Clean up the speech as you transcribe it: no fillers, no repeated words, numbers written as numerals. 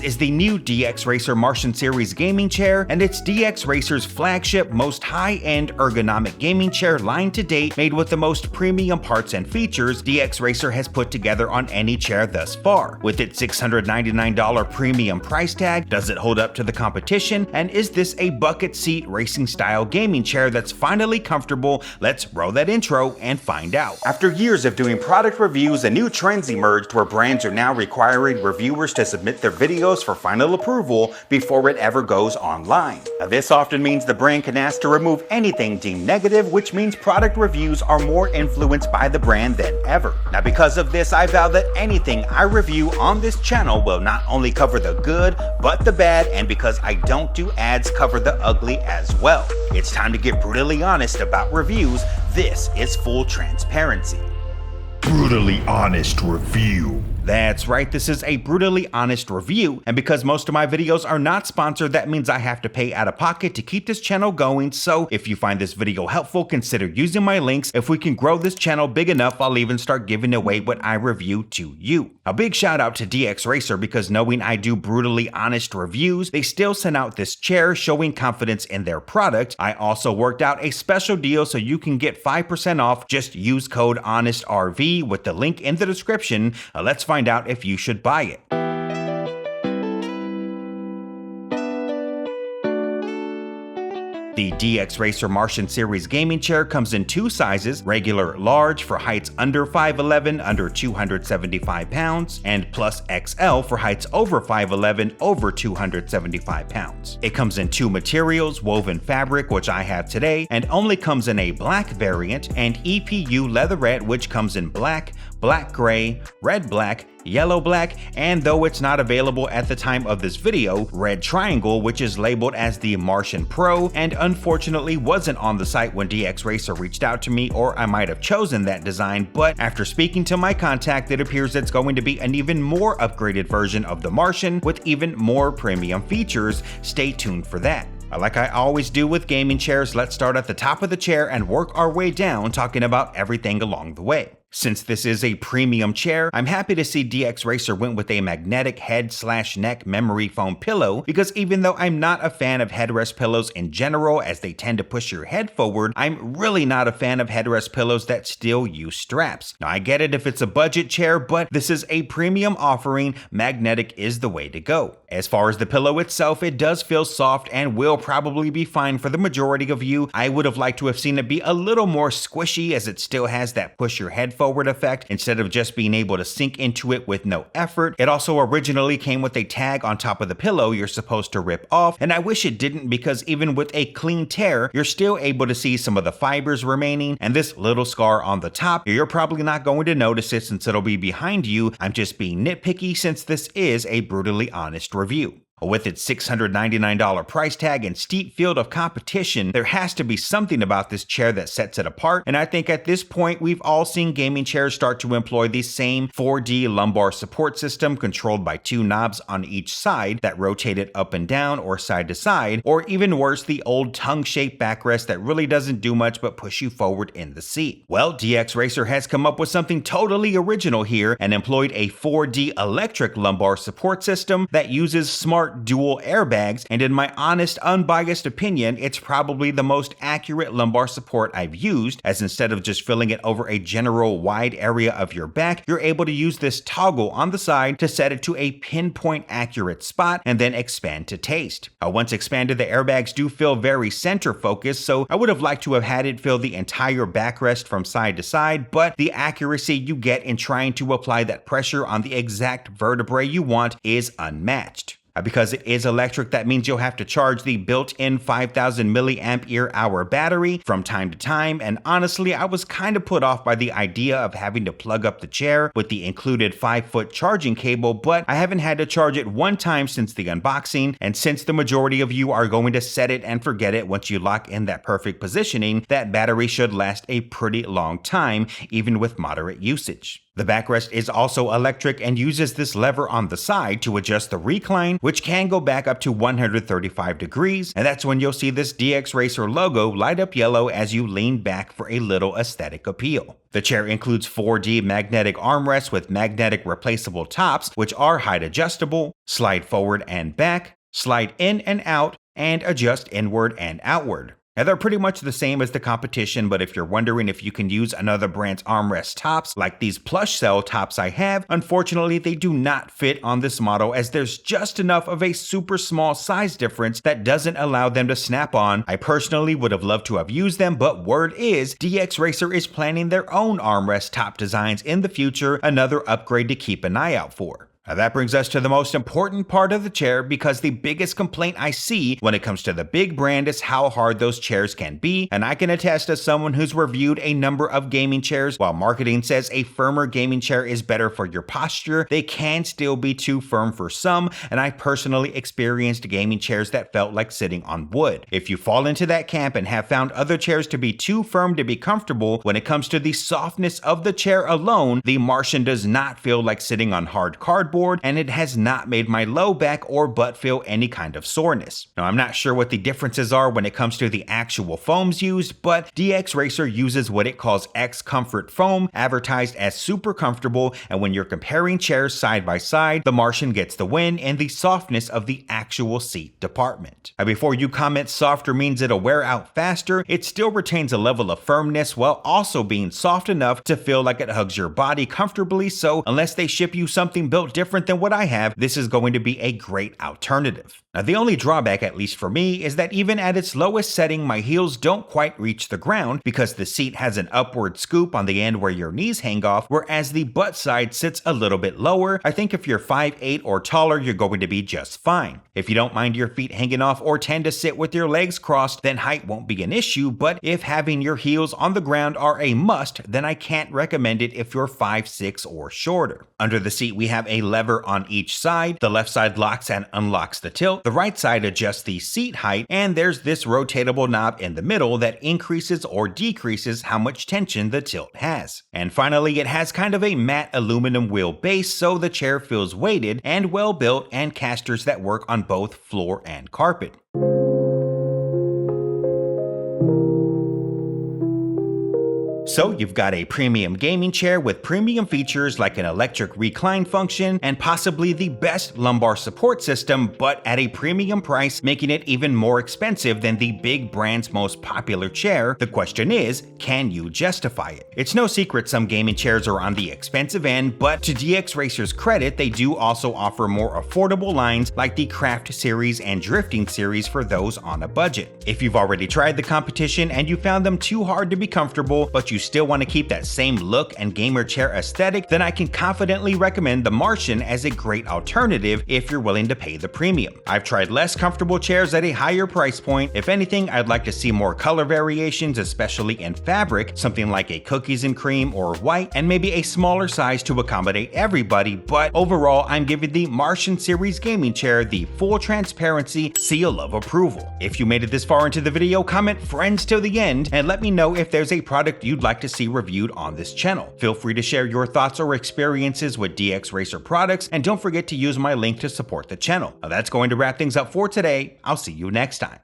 is the new DXRacer Martian Series gaming chair, and it's DXRacer's flagship, most high-end ergonomic gaming chair line to date, made with the most premium parts and features DXRacer has put together on any chair thus far. With its $699 premium price tag, does it hold up to the competition? And is this a bucket seat racing style gaming chair that's finally comfortable? Let's roll that intro and find out. After years of doing product reviews, a new trend's emerged where brands are now requiring reviewers to submit their videos for final approval before it ever goes online. Now, this often means the brand can ask to remove anything deemed negative, which means product reviews are more influenced by the brand than ever. Now, because of this, I vow that anything I review on this channel will not only cover the good, but the bad, and because I don't do ads, cover the ugly as well. It's time to get brutally honest about reviews. This is full transparency. Brutally honest review. That's right, this is a brutally honest review, and because most of my videos are not sponsored, that means I have to pay out of pocket to keep this channel going. So if you find this video helpful, consider using my links. If we can grow this channel big enough, I'll even start giving away what I review to you. A big shout out to DXRacer, because knowing I do brutally honest reviews, they still sent out this chair showing confidence in their product. I also worked out a special deal so you can get 5% off. Just use code HONESTRV with the link in the description. Let's find out if you should buy it. The DXRacer Martian Series gaming chair comes in two sizes: regular large for heights under 5'11", under 275 pounds, and plus XL for heights over 5'11", over 275 pounds. It comes in two materials: woven fabric, which I have today, and only comes in a black variant, and EPU leatherette, which comes in black, black gray, red black, yellow black, and though it's not available at the time of this video, red triangle, which is labeled as the Martian Pro, and unfortunately wasn't on the site when DXRacer reached out to me, or I might have chosen that design. But after speaking to my contact, it appears it's going to be an even more upgraded version of the Martian with even more premium features. Stay tuned for that. Like I always do with gaming chairs, let's start at the top of the chair and work our way down, talking about everything along the way. Since this is a premium chair, I'm happy to see DXRacer went with a magnetic head/neck memory foam pillow, because even though I'm not a fan of headrest pillows in general, as they tend to push your head forward, I'm really not a fan of headrest pillows that still use straps. Now, I get it if it's a budget chair, but this is a premium offering. Magnetic is the way to go. As far as the pillow itself, it does feel soft and will probably be fine for the majority of you. I would have liked to have seen it be a little more squishy, as it still has that push your head forward effect instead of just being able to sink into it with no effort. It also originally came with a tag on top of the pillow you're supposed to rip off, and I wish it didn't, because even with a clean tear, you're still able to see some of the fibers remaining, and this little scar on the top, you're probably not going to notice it since it'll be behind you. I'm just being nitpicky since this is a brutally honest review. With its $699 price tag and steep field of competition, there has to be something about this chair that sets it apart, and I think at this point we've all seen gaming chairs start to employ the same 4D lumbar support system controlled by two knobs on each side that rotate it up and down or side to side, or even worse, the old tongue-shaped backrest that really doesn't do much but push you forward in the seat. Well, DXRacer has come up with something totally original here and employed a 4D electric lumbar support system that uses smart dual airbags, and in my honest, unbiased opinion, it's probably the most accurate lumbar support I've used, as instead of just filling it over a general wide area of your back, you're able to use this toggle on the side to set it to a pinpoint accurate spot and then expand to taste. Once expanded, the airbags do feel very center focused, so I would have liked to have had it fill the entire backrest from side to side, but the accuracy you get in trying to apply that pressure on the exact vertebrae you want is unmatched. Because it is electric, that means you'll have to charge the built-in 5,000 milliampere hour battery from time to time, and honestly, I was kind of put off by the idea of having to plug up the chair with the included 5-foot charging cable, but I haven't had to charge it one time since the unboxing, and since the majority of you are going to set it and forget it once you lock in that perfect positioning, that battery should last a pretty long time, even with moderate usage. The backrest is also electric and uses this lever on the side to adjust the recline, which can go back up to 135 degrees, and that's when you'll see this DXRacer logo light up yellow as you lean back for a little aesthetic appeal. The chair includes 4D magnetic armrests with magnetic replaceable tops, which are height adjustable, slide forward and back, slide in and out, and adjust inward and outward. Now they're pretty much the same as the competition, but if you're wondering if you can use another brand's armrest tops like these plush cell tops I have, unfortunately they do not fit on this model as there's just enough of a super small size difference that doesn't allow them to snap on. I personally would have loved to have used them, but word is DXRacer is planning their own armrest top designs in the future, another upgrade to keep an eye out for. Now that brings us to the most important part of the chair, because the biggest complaint I see when it comes to the big brand is how hard those chairs can be, and I can attest as someone who's reviewed a number of gaming chairs. While marketing says a firmer gaming chair is better for your posture, they can still be too firm for some, and I personally experienced gaming chairs that felt like sitting on wood. If you fall into that camp and have found other chairs to be too firm to be comfortable, when it comes to the softness of the chair alone, the Martian does not feel like sitting on hard cardboard, and it has not made my low back or butt feel any kind of soreness. Now I'm not sure what the differences are when it comes to the actual foams used, but DXRacer uses what it calls X Comfort foam, advertised as super comfortable, and when you're comparing chairs side by side, the Martian gets the win in the softness of the actual seat department. Now before you comment softer means it'll wear out faster, it still retains a level of firmness while also being soft enough to feel like it hugs your body comfortably, so unless they ship you something built different than what I have, this is going to be a great alternative. Now the only drawback, at least for me, is that even at its lowest setting, my heels don't quite reach the ground because the seat has an upward scoop on the end where your knees hang off, whereas the butt side sits a little bit lower. I think if you're 5'8" or taller, you're going to be just fine. If you don't mind your feet hanging off or tend to sit with your legs crossed, then height won't be an issue, but if having your heels on the ground are a must, then I can't recommend it if you're 5'6" or shorter. Under the seat, we have a lever on each side. The left side locks and unlocks the tilt. The right side adjusts the seat height, and there's this rotatable knob in the middle that increases or decreases how much tension the tilt has. And finally, it has kind of a matte aluminum wheel base, so the chair feels weighted and well built, and casters that work on both floor and carpet. So you've got a premium gaming chair with premium features like an electric recline function and possibly the best lumbar support system, but at a premium price, making it even more expensive than the big brand's most popular chair. The question is, can you justify it? It's no secret some gaming chairs are on the expensive end, but to DXRacer's credit, they do also offer more affordable lines like the Craft Series and Drifting Series for those on a budget. If you've already tried the competition and you found them too hard to be comfortable, but you still want to keep that same look and gamer chair aesthetic, then I can confidently recommend the Martian as a great alternative if you're willing to pay the premium. I've tried less comfortable chairs at a higher price point. If anything, I'd like to see more color variations, especially in fabric, something like a cookies and cream or white, and maybe a smaller size to accommodate everybody, but overall, I'm giving the Martian Series gaming chair the full transparency seal of approval. If you made it this far into the video, comment friends till the end and let me know if there's a product you'd like to see reviewed on this channel. Feel free to share your thoughts or experiences with DXRacer products, and don't forget to use my link to support the channel. Now that's going to wrap things up for today. I'll see you next time.